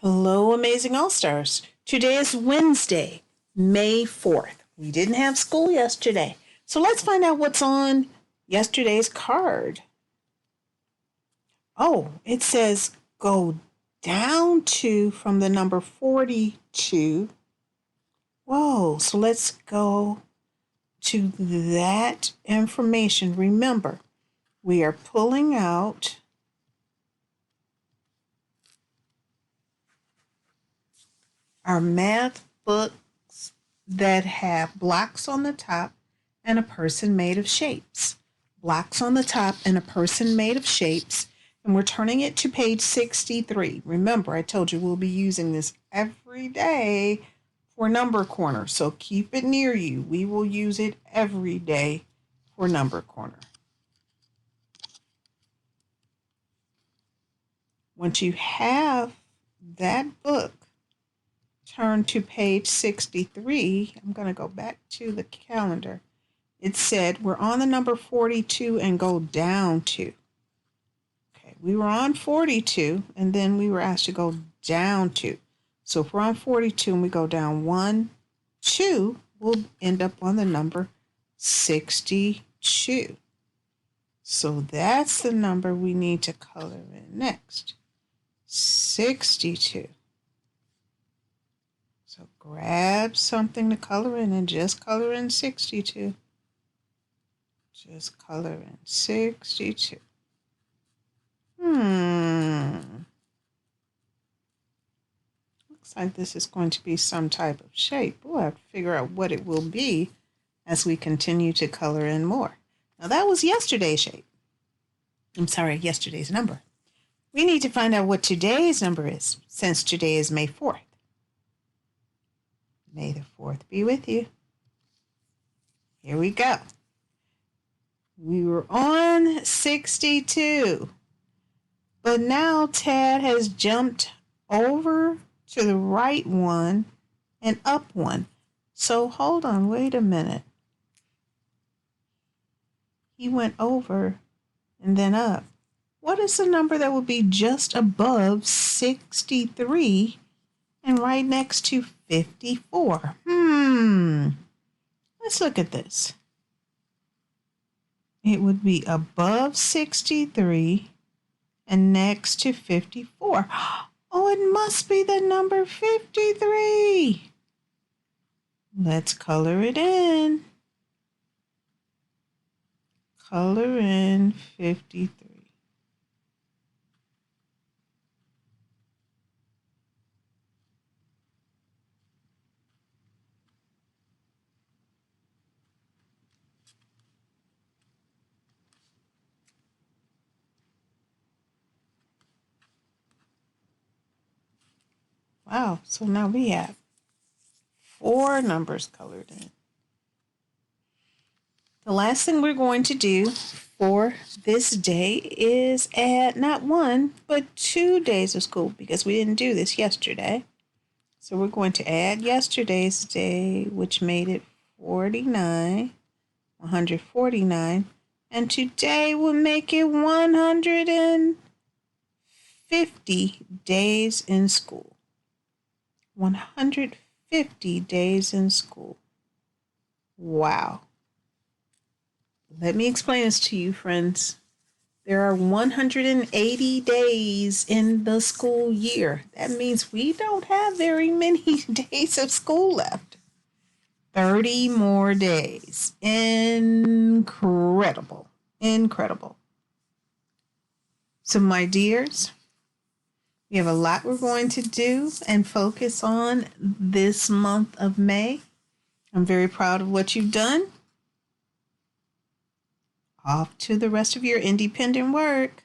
Hello, Amazing All-Stars. Today is Wednesday, May 4th. We didn't have school yesterday. So let's find out what's on yesterday's card. Oh, it says go down to from the number 42. Whoa, so let's go to that information. Remember, we are pulling out our math books that have blocks on the top and a person made of shapes. Blocks on the top and a person made of shapes. And we're turning it to page 63. Remember, I told you we'll be using this every day for Number Corner. So keep it near you. We will use it every day for Number Corner. Once you have that book, turn to page 63. I'm going to go back to the calendar. It said we're on the number 42 and go down to. Okay, we were on 42 and then we were asked to go down to. So if we're on 42 and we go down 1, 2, we'll end up on the number 62. So that's the number we need to color in next. 62. So grab something to color in and just color in 62. Just color in 62. Looks like this is going to be some type of shape. We'll have to figure out what it will be as we continue to color in more. Now that was yesterday's shape. Yesterday's number. We need to find out what today's number is, since today is May 4th. May the 4th be with you. Here we go. We were on 62, but now Tad has jumped over to the right one and up one. So hold on, wait a minute. He went over and then up. What is the number that would be just above 63 and right next to 54? Let's look at this. It would be above 63 and next to 54. Oh, it must be the number 53. Let's color it in. Color in 53. Wow, so now we have 4 numbers colored in. The last thing we're going to do for this day is add not 1, but 2 days of school because we didn't do this yesterday. So we're going to add yesterday's day, which made it 149, and today will make it 150 days in school. 150 days in school. Wow. Let me explain this to you, friends. There are 180 days in the school year. That means we don't have very many days of school left. 30 more days. Incredible. Incredible. So, my dears, we have a lot we're going to do and focus on this month of May. I'm very proud of what you've done. Off to the rest of your independent work.